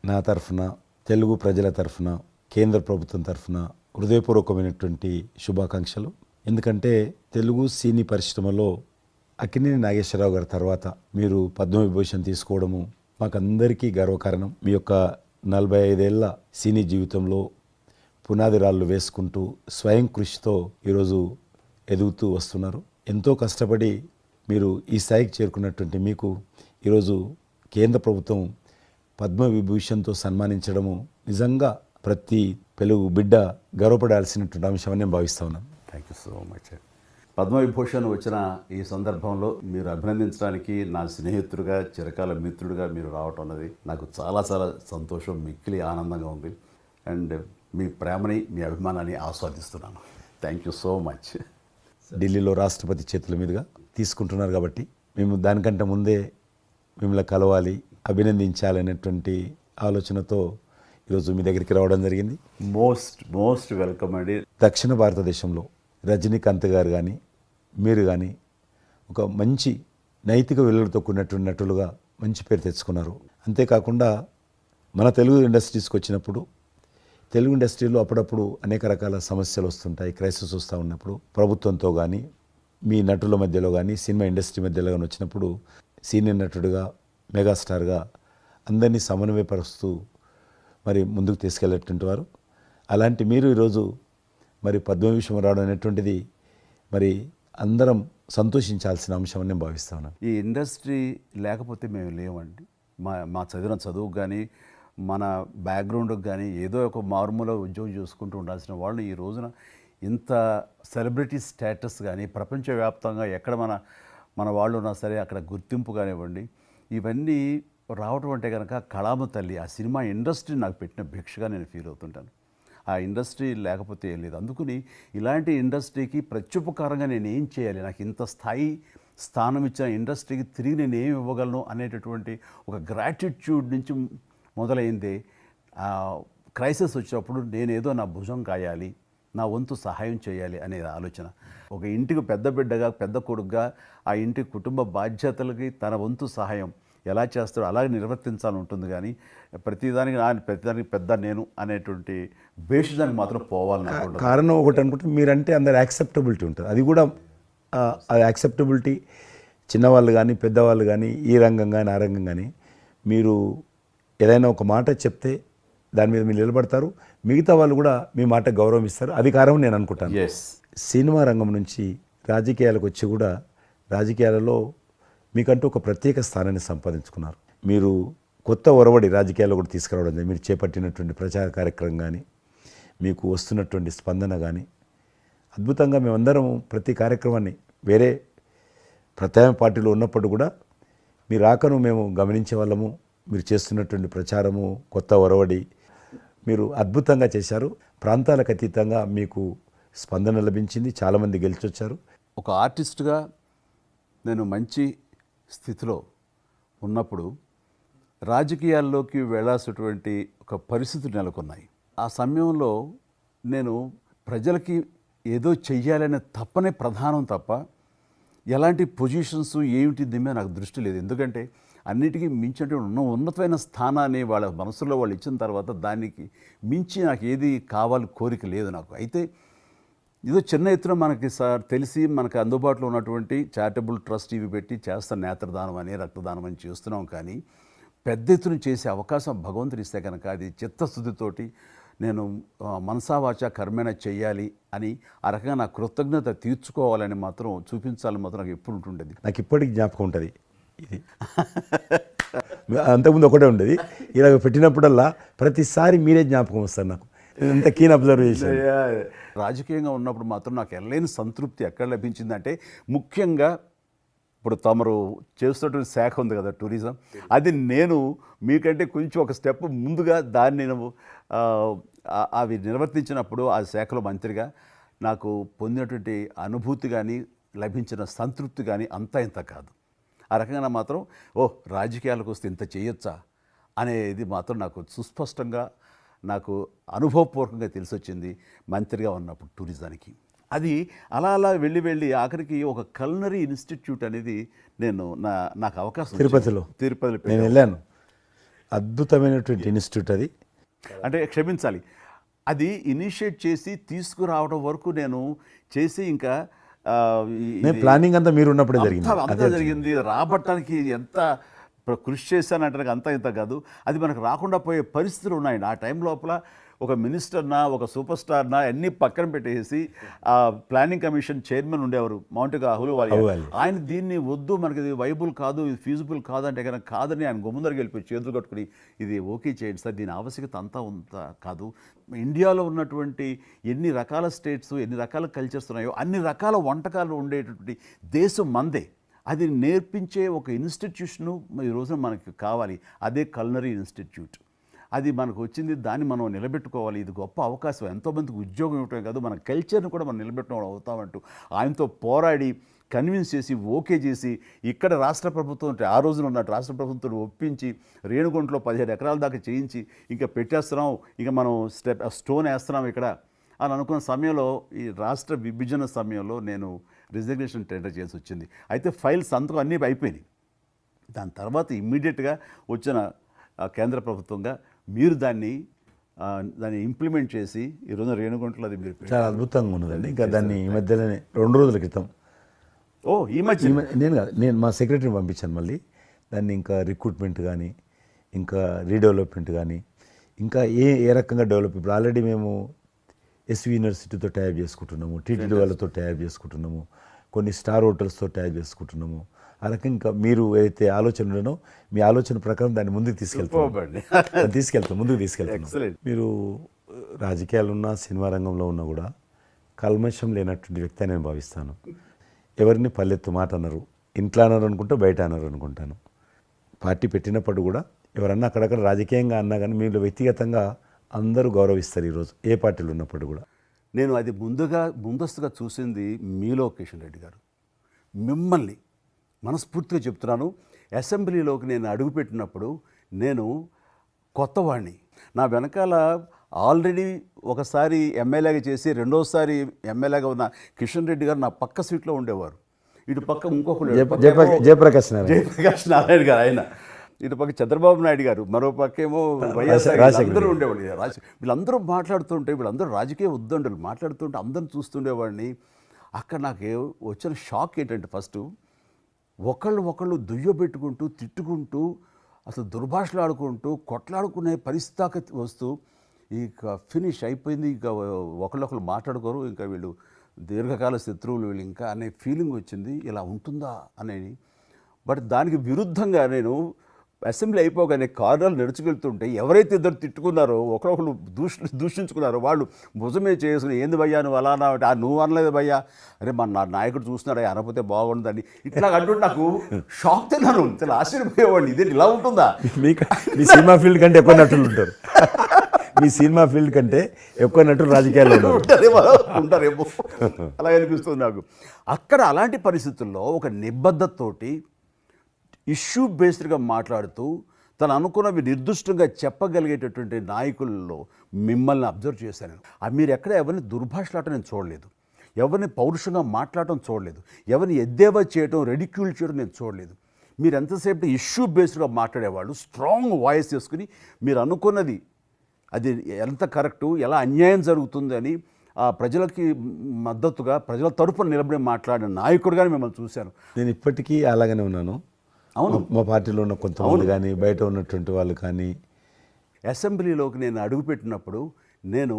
నా తరఫున, తెలుగు ప్రజల తరఫున, కేంద్ర ప్రభుత్వం తరఫున హృదయపూర్వకమైనటువంటి శుభాకాంక్షలు. ఎందుకంటే తెలుగు సినీ పరిశ్రమలో అక్కినేని నాగేశ్వరరావు గారి తర్వాత మీరు పద్మవిభూషణ్ తీసుకోవడము మాకందరికీ గర్వకారణం. మీ యొక్క 45 ఏళ్ల సినీ జీవితంలో పునాది రాళ్ళు వేసుకుంటూ స్వయం కృషితో ఈరోజు ఎదుగుతూ వస్తున్నారు. ఎంతో కష్టపడి మీరు ఈ స్థాయికి చేరుకున్నటువంటి మీకు ఈరోజు కేంద్ర ప్రభుత్వం పద్మవిభూషణ్తో సన్మానించడము నిజంగా ప్రతి తెలుగు బిడ్డ గర్వపడాల్సినటువంటి అంశం అని నేను భావిస్తా ఉన్నాను. Thank you so much. Padma Vibhushan వచ్చిన ఈ సందర్భంలో మీరు అభినందించడానికి నా స్నేహితుడిగా, చిరకాల మిత్రుడిగా మీరు రావటం అన్నది నాకు చాలా చాలా సంతోషం, మిక్కిలి ఆనందంగా ఉంది. అండ్ మీ ప్రేమని, మీ అభిమానాన్ని ఆస్వాదిస్తున్నాను. Thank you so much. ఢిల్లీలో రాష్ట్రపతి చేతుల మీదుగా తీసుకుంటున్నారు కాబట్టి మేము దానికంటే ముందే మిమ్మల్ని కలవాలి, అభినందించాలనేటువంటి ఆలోచనతో ఈరోజు మీ దగ్గరికి రావడం జరిగింది. మోస్ట్ వెల్కమ్ అండి. దక్షిణ భారతదేశంలో రజనీకాంత్ గారు కానీ మీరు కానీ ఒక మంచి నైతిక విలువలతో కూడినటువంటి నటులుగా మంచి పేరు తెచ్చుకున్నారు. అంతేకాకుండా మన తెలుగు ఇండస్ట్రీస్కి వచ్చినప్పుడు తెలుగు ఇండస్ట్రీలో అప్పుడప్పుడు అనేక రకాల సమస్యలు వస్తుంటాయి, క్రైసిస్ వస్తూ ఉన్నప్పుడు ప్రభుత్వంతో కానీ మీ నటుల మధ్యలో కానీ సినిమా ఇండస్ట్రీ మధ్యలో కానీ వచ్చినప్పుడు సీనియర్ నటుడిగా, మెగాస్టార్గా అందరినీ సమన్వయపరుస్తూ మరి ముందుకు తీసుకెళ్ళేటువంటి వారు. అలాంటి మీరు ఈరోజు మరి పద్మవిభూషణ్ రావడం అనేటువంటిది మరి అందరం సంతోషించాల్సిన అంశం అని నేను భావిస్తా ఉన్నాను. ఈ ఇండస్ట్రీ లేకపోతే మేము లేవండి. మా చదివిన చదువుకు కానీ మన బ్యాక్గ్రౌండ్కి కానీ ఏదో ఒక మారుమూల ఉద్యోగం చూసుకుంటూ ఉండాల్సిన వాళ్ళు ఈ రోజున ఇంత సెలబ్రిటీ స్టేటస్ కానీ ప్రపంచవ్యాప్తంగా ఎక్కడ మన వాళ్ళు ఉన్నా సరే అక్కడ గుర్తింపు కానివ్వండి, ఇవన్నీ రావటం అంటే కనుక కళామ తల్లి, ఆ సినిమా ఇండస్ట్రీ నాకు పెట్టిన భిక్షగా నేను ఫీల్ అవుతుంటాను. ఆ ఇండస్ట్రీ లేకపోతే ఏం లేదు. అందుకని ఇలాంటి ఇండస్ట్రీకి ప్రత్యుపకారంగా నేను ఏం చేయాలి, నాకు ఇంత స్థానం ఇచ్చిన ఇండస్ట్రీకి తిరిగి నేను ఏం ఇవ్వగలను అనేటటువంటి ఒక గ్రాటిట్యూడ్ నుంచి మొదలైంది. క్రైసిస్ వచ్చినప్పుడు నేనేదో నా భుజం కాయాలి, నా వంతు సహాయం చేయాలి అనే ఆలోచన. ఒక ఇంటికి పెద్ద బిడ్డగా, పెద్ద కొడుకుగా ఆ ఇంటి కుటుంబ బాధ్యతలకి తన వంతు సహాయం ఎలా చేస్తాడో అలాగే నిర్వర్తించాలని ఉంటుంది. కానీ ప్రతిదానికి పెద్ద నేను అనేటువంటి బేసిజానికి మాత్రం పోవాలని కారణం ఒకటి అనుకుంటే మీరంటే అందరు యాక్సెప్టబిలిటీ ఉంటుంది. అది కూడా అది యాక్సెప్టబిలిటీ చిన్నవాళ్ళు కానీ పెద్దవాళ్ళు కానీ ఈ రంగం కానీ ఆ రంగం కానీ మీరు ఏదైనా ఒక మాట చెప్తే దాని మీద మీరు నిలబడతారు, మిగతా వాళ్ళు కూడా మీ మాట గౌరవం ఇస్తారు. అది కారణం నేను అనుకుంటాను. సినిమా రంగం నుంచి రాజకీయాలకు వచ్చి కూడా రాజకీయాలలో మీకంటూ ఒక ప్రత్యేక స్థానాన్ని సంపాదించుకున్నారు. మీరు కొత్త ఒరవడి రాజకీయాల్లో కూడా తీసుకురావడం జరిగింది. మీరు చేపట్టినటువంటి ప్రచార కార్యక్రమం కానీ మీకు వస్తున్నటువంటి స్పందన కానీ అద్భుతంగా మేమందరం ప్రతి కార్యక్రమాన్ని వేరే ప్రత్యామ్నాయ పార్టీలో ఉన్నప్పుడు కూడా మీ రాకను మేము గమనించే వాళ్ళము. మీరు చేస్తున్నటువంటి ప్రచారము, కొత్త ఒరవడి మీరు అద్భుతంగా చేశారు. ప్రాంతాలకు అతీతంగా మీకు స్పందన లభించింది, చాలామంది గెలిచొచ్చారు. ఒక ఆర్టిస్ట్గా నేను మంచి స్థితిలో ఉన్నప్పుడు రాజకీయాల్లోకి వెళ్ళాల్సినటువంటి ఒక పరిస్థితులు నెలకొన్నాయి. ఆ సమయంలో నేను ప్రజలకి ఏదో చెయ్యాలనే తప్పనే ప్రధానం తప్ప ఎలాంటి పొజిషన్స్ ఏమిటి దీని మీద నాకు దృష్టి లేదు. ఎందుకంటే అన్నిటికీ మించి ఉన్నతమైన స్థానాన్ని వాళ్ళ మనసులో వాళ్ళు ఇచ్చిన తర్వాత దానికి మించి నాకు ఏది కావాలి కోరిక లేదు నాకు. అయితే ఏదో చిన్న ఎత్తున మనకి తెలిసి మనకు అందుబాటులో ఉన్నటువంటి చారిటబుల్ ట్రస్ట్ ఇవి పెట్టి చేస్తాను, నేత్రదానం అని రక్తదానం అని చేస్తున్నాం. కానీ పెద్ద ఎత్తున చేసే అవకాశం భగవంతుడు ఇస్తే కనుక అది చిత్తశుద్ధితోటి నేను మనసావాచ కర్మేణ చెయ్యాలి అని ఆ రకంగా నా కృతజ్ఞత తీర్చుకోవాలని మాత్రం చూపించాలని మాత్రం నాకు ఎప్పుడు ఉంటుండేది. నాకు ఇప్పటికి జ్ఞాపకం ఉంటుంది. ఇది అంతకుముందు ఒకటే ఉండేది, ఇలాగ పెట్టినప్పుడల్లా ప్రతిసారి మీరే జ్ఞాపకం వస్తారు నాకు. ఎంత కీన్ అబ్జర్వేషన్. రాజకీయంగా ఉన్నప్పుడు మాత్రం నాకు ఎనలేని సంతృప్తి ఎక్కడ లభించిందంటే, ముఖ్యంగా ఇప్పుడు తమరు చేస్తున్నటువంటి శాఖ ఉంది కదా టూరిజం, అది నేను మీకంటే కొంచెం ఒక స్టెప్ ముందుగా దాన్ని నేను అవి నిర్వర్తించినప్పుడు ఆ శాఖలో మంత్రిగా నాకు పొందినటువంటి అనుభూతి కానీ లభించిన సంతృప్తి కానీ అంతా ఇంత కాదు. ఆ రకంగా మాత్రం రాజకీయాలకు వస్తే ఇంత చేయొచ్చా అనేది మాత్రం నాకు సుస్పష్టంగా నాకు అనుభవపూర్వకంగా తెలిసొచ్చింది మంత్రిగా ఉన్నప్పుడు టూరిజానికి. అది అలా అలా వెళ్ళి ఆఖరికి ఒక కల్నరీ ఇన్స్టిట్యూట్ అనేది నాకు అవకాశం తిరుపతిలో నేను వెళ్ళాను. అద్భుతమైనటువంటి ఇన్స్టిట్యూట్ అది. అంటే క్షమించాలి, అది ఇనిషియేట్ చేసి తీసుకురావడం వరకు నేను చేసి ఇంకా నేను ప్లానింగ్ అంతా మీరు ఉన్నప్పుడే జరిగింది. అంతా జరిగింది. రాబట్టడానికి ఎంత కృషి చేశానంటే అంతా ఇంత కాదు, అది మనకు రాకుండా పోయే పరిస్థితులు ఉన్నాయండి. ఆ టైం లోపల ఒక మినిస్టర్నా ఒక సూపర్ స్టార్నా అన్నీ పక్కన పెట్టేసి ఆ ప్లానింగ్ కమిషన్ చైర్మన్ ఉండేవారు మౌంటిగా అహ్లూవాలియా. ఆయన దీన్ని వద్దు, మనకి ఇది వైబుల్ కాదు, ఇది ఫీజిబుల్ కాదంటే కనుక కాదని ఆయన గుమ్మందరికి వెళ్ళిపోయి చేతులు కట్టుకుని ఇది ఓకే చేయండి సార్, దీని ఆవశ్యకత అంతా ఉందా కాదు, ఇండియాలో ఉన్నటువంటి ఎన్ని రకాల స్టేట్స్ ఎన్ని రకాల కల్చర్స్ ఉన్నాయో అన్ని రకాల వంటకాలు ఉండేటటువంటి దేశం మందే. అది నేర్పించే ఒక ఇన్స్టిట్యూషను ఈ రోజున మనకి కావాలి, అదే కల్నరీ ఇన్స్టిట్యూట్. అది మనకు వచ్చింది, దాన్ని మనం నిలబెట్టుకోవాలి. ఇది గొప్ప అవకాశం, ఎంతోమందికి ఉద్యోగం ఇవ్వటమే కాదు మన కల్చర్ని కూడా మనం నిలబెట్టడం అవుతామంటూ ఆయనతో పోరాడి కన్విన్స్ చేసి ఓకే చేసి ఇక్కడ రాష్ట్ర ప్రభుత్వం ఆ రోజున ఉన్న రాష్ట్ర ప్రభుత్వం ఒప్పించి రేణుగుంటలో 17 ఎకరాల దాకా చేయించి ఇంకా పెట్టేస్తున్నాం, ఇంకా మనం స్టోన్ వేస్తున్నాం ఇక్కడ అని అనుకున్న సమయంలో ఈ రాష్ట్ర విభజన సమయంలో నేను రిజిగ్నేషన్ టెండర్ చేసి వచ్చింది. అయితే ఫైల్స్ అంతకు అన్నీ అయిపోయినాయి. దాని తర్వాత ఇమ్మీడియట్గా వచ్చిన కేంద్ర ప్రభుత్వంగా మీరు దాన్ని ఇంప్లిమెంట్ చేసి ఈరోజు రేణుగుంటలో అది మీరు చాలా అద్భుతంగా ఉన్నదండి. ఇంకా దాన్ని ఈ మధ్యలోనే 2 రోజుల క్రితం ఈ మధ్య నేను మా సెక్రటరీని పంపించాను. మళ్ళీ దాన్ని ఇంకా రిక్రూట్మెంట్ కానీ ఇంకా రీడెవలప్మెంట్ కానీ ఇంకా ఏ రకంగా డెవలప్, ఇప్పుడు ఆల్రెడీ మేము ఎస్వి యూనివర్సిటీతో టైప్ చేసుకుంటున్నాము, టీటీడీ వాళ్ళతో టైప్ చేసుకుంటున్నాము, కొన్ని స్టార్ హోటల్స్తో టైప్ చేసుకుంటున్నాము. ఆ రకంగా ఇంకా మీరు ఏదైతే ఆలోచన ఉండనో మీ ఆలోచన ప్రకారం దాన్ని ముందుకు ముందుకు తీసుకెళ్తాం. మీరు రాజకీయాలు ఉన్నా సినిమా రంగంలో ఉన్నా కూడా కల్మషం లేనటువంటి వ్యక్తి అని నేను భావిస్తాను. ఎవరిని పల్లెత్తు మాట అన్నారు, ఇంట్లో అన్నారు అనుకుంటా, బయట అన్నారు అనుకుంటాను. పార్టీ పెట్టినప్పుడు కూడా ఎవరన్నా అక్కడక్కడ రాజకీయంగా అన్నా కానీ మీరు వ్యక్తిగతంగా అందరూ గౌరవిస్తారు ఈరోజు ఏ పార్టీలు ఉన్నప్పుడు కూడా. నేను అది ముందస్తుగా చూసింది మీలో కిషన్ రెడ్డి గారు. మిమ్మల్ని మనస్ఫూర్తిగా చెప్తున్నాను, అసెంబ్లీలోకి నేను అడుగుపెట్టినప్పుడు నేను కొత్తవాడిని. నా వెనకాల ఆల్రెడీ ఒకసారి ఎమ్మెల్యేగా చేసి రెండోసారి ఎమ్మెల్యేగా ఉన్న కిషన్ రెడ్డి గారు నా పక్క సీట్లో ఉండేవారు. ఇటు పక్క ఇంకొకరు జయప్రకాష్ నారాయణ గారు, ఆయన ఇటు పక్క చంద్రబాబు నాయుడు గారు, మరో పక్కేమో వైఎస్ఆర్ అందరూ ఉండేవాళ్ళు. వీళ్ళందరూ మాట్లాడుతుంటే, వీళ్ళందరూ రాజకీయ ఉద్దండులు మాట్లాడుతుంటే అందరిని చూస్తుండేవాడిని. అక్కడ నాకు వచ్చిన షాక్ ఏంటంటే, ఫస్ట్ ఒకళ్ళు దుయ్యబెట్టుకుంటూ తిట్టుకుంటూ అసలు దుర్భాషలు ఆడుకుంటూ కొట్లాడుకునే పరిస్థితి వస్తూ ఇక ఫినిష్ అయిపోయింది, ఇక ఒకళ్ళు మాట్లాడుకోరు, ఇంకా వీళ్ళు దీర్ఘకాల శత్రువులు వీళ్ళు ఇంకా అనే ఫీలింగ్ వచ్చింది. ఇలా ఉంటుందా అనేది. బట్ దానికి విరుద్ధంగా నేను అసెంబ్లీ అయిపోగానే కారులో నడుచుకెళ్తుంటే ఎవరైతే ఇద్దరు తిట్టుకున్నారో ఒకరొకరు దూషించుకున్నారో వాళ్ళు భుజమే చేసుకుని ఏంది భయ్యా నువ్వు అలా అన్నావు, నువ్వు అనలేదు భయ్యా, అరే నా నాయకుడు చూస్తున్నాడు అనకపోతే బాగుండదని ఇట్లా అంటుంటే నాకు షాక్ తిన్నాను. చాలా ఆశ్చర్యపోయేవాడిని, ఇదే ఇలా ఉంటుందా. మీ సినిమా ఫీల్డ్ కంటే ఎక్కువ నటులు ఉంటారు, మీ సినిమా ఫీల్డ్ కంటే ఎక్కువ నటులు రాజకీయాల్లో ఉంటారేమో అలా అనిపిస్తుంది నాకు. అక్కడ అలాంటి పరిస్థితుల్లో ఒక నిబద్ధతతోటి ఇష్యూ బేస్డ్గా మాట్లాడుతూ తను అనుకున్నవి నిర్దిష్టంగా చెప్పగలిగేటటువంటి నాయకుల్లో మిమ్మల్ని అబ్జర్వ్ చేశాను. మీరు ఎక్కడ ఎవరిని దుర్భాషలాడటం నేను చూడలేదు, ఎవరిని పౌరుషంగా మాట్లాడటం చూడలేదు, ఎవరిని ఎద్దేవా చేయడం రెడిక్యూల్ చేయడం నేను చూడలేదు. మీరు ఎంతసేపు ఇష్యూ బేస్డ్గా మాట్లాడేవాళ్ళు, స్ట్రాంగ్ వాయిస్ చేసుకుని మీరు అనుకున్నది అది ఎంత కరెక్టు, ఎలా అన్యాయం జరుగుతుంది అని ఆ ప్రజలకి మద్దతుగా ప్రజల తరపున నిలబడి మాట్లాడిన నాయకుడుగానే మిమ్మల్ని చూశాను. నేను ఇప్పటికీ అలాగనే ఉన్నాను. అవును, మా పార్టీలో ఉన్న కొంతమంది కానీ బయట ఉన్నటువంటి వాళ్ళు కానీ. అసెంబ్లీలోకి నేను అడుగుపెట్టినప్పుడు నేను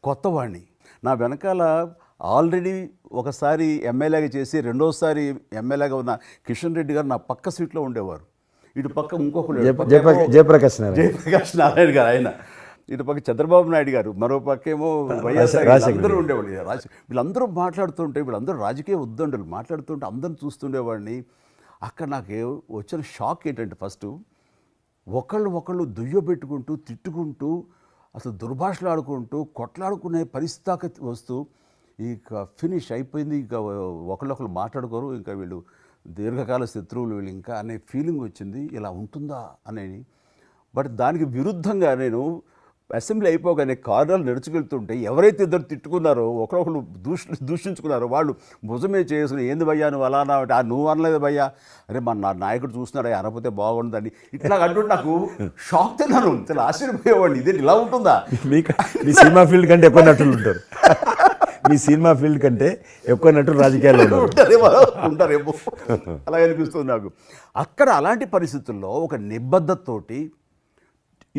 కొత్తవాడిని. నా వెనకాల ఆల్రెడీ ఒకసారి ఎమ్మెల్యేగా చేసి రెండోసారి ఎమ్మెల్యేగా ఉన్న కిషన్ రెడ్డి గారు నా పక్క సీట్లో ఉండేవారు. ఇటు పక్క ఇంకొకరు జయప్రకాష్ నారాయణ గారు, ఆయన ఇటు పక్క చంద్రబాబు నాయుడు గారు, మరో పక్కేమో వైఎస్ఆర్ అందరూ ఉండేవాళ్ళు. వీళ్ళందరూ మాట్లాడుతుంటే, వీళ్ళందరూ రాజకీయ ఉద్దండులు మాట్లాడుతుంటే అందరిని చూస్తుండేవాడిని. అక్కడ నాకు వచ్చిన షాక్ ఏంటంటే, ఫస్ట్ ఒకళ్ళు దుయ్యబెట్టుకుంటూ తిట్టుకుంటూ అసలు దుర్భాషలు ఆడుకుంటూ కొట్లాడుకునే పరిస్థితి వస్తూ ఇక ఫినిష్ అయిపోయింది, ఇక ఒకళ్ళు మాట్లాడుకోరు, ఇంకా వీళ్ళు దీర్ఘకాల శత్రువులు వీళ్ళు ఇంకా అనే ఫీలింగ్ వచ్చింది. ఇలా ఉంటుందా అనేది. బట్ దానికి విరుద్ధంగా నేను అసెంబ్లీ అయిపోగానే కారులో నడుచుకెళ్తుంటే ఎవరైతే ఇద్దరు తిట్టుకున్నారో ఒకరొకరు దూషించుకున్నారో వాళ్ళు భుజమే చేసుకుని ఏంది భయ్యా నువ్వు అలా అన్నావు నువ్వు అనలేదు భయ్యా అరే మన నా నాయకుడు చూస్తున్నాడు అనకపోతే బాగుండదని ఇట్లా అంటుంటే నాకు షాక్ తిన్నాను చాలా ఆశ్చర్యపోయేవాడిని ఇదేంటి ఇలా ఉంటుందా మీకు మీ సినిమా ఫీల్డ్ కంటే ఎక్కువ నటులు ఉంటారు మీ సినిమా ఫీల్డ్ కంటే ఎక్కువ నటులు రాజకీయాల్లో ఉంటారు ఉంటారేమో అలాగే అనిపిస్తుంది నాకు. అక్కడ అలాంటి పరిస్థితుల్లో ఒక నిబద్ధతతోటి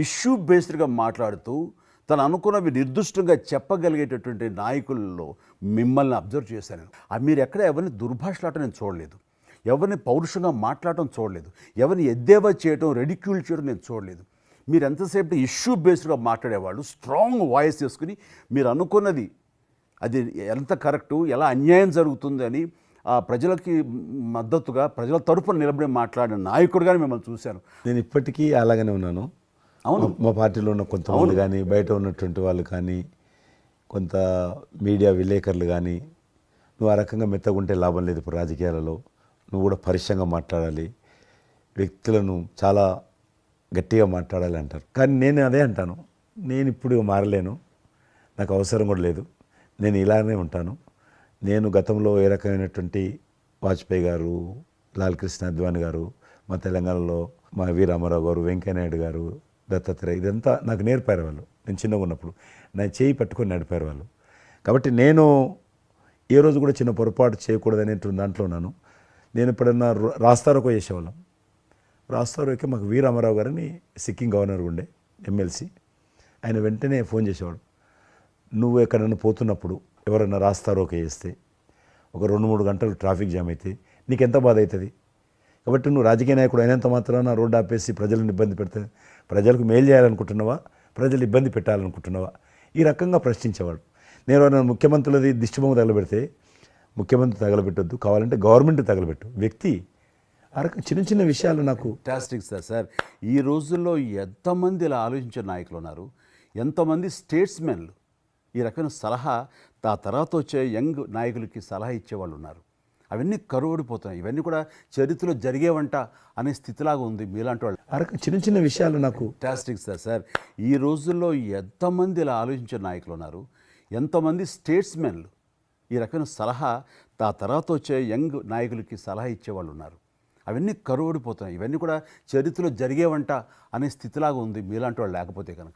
ఇష్యూ బేస్డ్గా మాట్లాడుతూ తను అనుకున్నవి నిర్దిష్టంగా చెప్పగలిగేటటువంటి నాయకుల్లో మిమ్మల్ని అబ్జర్వ్ చేశాను. మీరు ఎక్కడ ఎవరిని దుర్భాషలాటం నేను చూడలేదు, ఎవరిని పౌరుషంగా మాట్లాడటం చూడలేదు, ఎవరిని ఎద్దేవా చేయడం రెడిక్యూల్ చేయడం నేను చూడలేదు. మీరు ఎంతసేపు ఇష్యూ బేస్డ్గా మాట్లాడేవాళ్ళు స్ట్రాంగ్ వాయిస్ చేసుకుని మీరు అనుకున్నది అది ఎంత కరెక్టు ఎలా అన్యాయం జరుగుతుంది అని ఆ ప్రజలకి మద్దతుగా ప్రజల తరపున నిలబడి మాట్లాడిన నాయకుడిగానే మిమ్మల్ని చూశాను. నేను ఇప్పటికీ అలాగనే ఉన్నాను. అవును, మా పార్టీలో ఉన్న కొంతమంది కానీ బయట ఉన్నటువంటి వాళ్ళు కానీ కొంత మీడియా విలేకరులు కానీ నువ్వు ఆ రకంగా మెత్తగుంటే లాభం లేదు ఇప్పుడు రాజకీయాలలో, నువ్వు కూడా పరుషంగా మాట్లాడాలి, వ్యక్తులను చాలా గట్టిగా మాట్లాడాలి అంటారు. కానీ నేను అదే అంటాను, నేను ఇప్పుడు మారలేను, నాకు అవసరం కూడా లేదు, నేను ఇలానే ఉంటాను. నేను గతంలో ఏ రకమైనటువంటి వాజ్పేయి గారు, లాల్ కృష్ణ అద్వాని గారు, మా తెలంగాణలో మా వి రామారావు గారు, వెంకయ్యనాయుడు గారు, దత్తాత్రేయ ఇదంతా నాకు నేర్పారు వాళ్ళు. నేను చిన్నగా ఉన్నప్పుడు నా చేయి పట్టుకొని నడిపారు వాళ్ళు. కాబట్టి నేను ఏ రోజు కూడా చిన్న పొరపాటు చేయకూడదు అనేటువంటి దాంట్లో ఉన్నాను. నేను ఎప్పుడన్నా రాస్తారోకో చేసేవాళ్ళం. రాస్తారోకే మాకు వి రామారావు గారని సిక్కిం గవర్నర్ ఉండే ఎమ్మెల్సీ, ఆయన వెంటనే ఫోన్ చేసేవాడు. నువ్వు ఎక్కడన్నా పోతున్నప్పుడు ఎవరన్నా రాస్తారోకే చేస్తే ఒక 2-3 గంటలు ట్రాఫిక్ జామ్ అయితే నీకెంత బాధ అవుతుంది. కాబట్టి నువ్వు రాజకీయ నాయకుడు అయినంత మాత్రాన రోడ్డు ఆపేసి ప్రజలను ఇబ్బంది పెడితే ప్రజలకు మేలు చేయాలనుకుంటున్నావా, ప్రజలు ఇబ్బంది పెట్టాలనుకుంటున్నావా, ఈ రకంగా ప్రశ్నించేవాడు. నేను ఎవరైనా ముఖ్యమంత్రులది దిష్టిబొమ్మ తగలబెడితే ముఖ్యమంత్రి తగలబెట్టొద్దు, కావాలంటే గవర్నమెంట్ తగలబెట్టు, వ్యక్తి ఆ రకం చిన్న చిన్న విషయాలు నాకు ఫ్యాంటాస్టిక్ సార్. ఈ రోజుల్లో ఎంతమంది ఇలా ఆలోచించే నాయకులు ఉన్నారు, ఎంతమంది స్టేట్స్మెన్లు ఈ రకమైన సలహా ఆ తర్వాత వచ్చే యంగ్ నాయకులకి సలహా ఇచ్చేవాళ్ళు ఉన్నారు. అవన్నీ కరువడిపోతున్నాయి. ఇవన్నీ కూడా చరిత్రలో జరిగేవంట అనే స్థితిలాగా ఉంది మీలాంటి వాళ్ళు. ఆ రకం చిన్న చిన్న విషయాలు నాకు ఫ్యాంటాస్టిక్ సార్. ఈ రోజుల్లో ఎంతమంది ఇలా ఆలోచించే నాయకులు ఉన్నారు, ఎంతమంది స్టేట్స్మెన్లు ఈ రకమైన సలహా ఆ తర్వాత వచ్చే యంగ్ నాయకులకి సలహా ఇచ్చేవాళ్ళు ఉన్నారు. అవన్నీ కరువడిపోతున్నాయి. ఇవన్నీ కూడా చరిత్రలో జరిగేవంట అనే స్థితిలాగా ఉంది మీలాంటి వాళ్ళు లేకపోతే కనుక.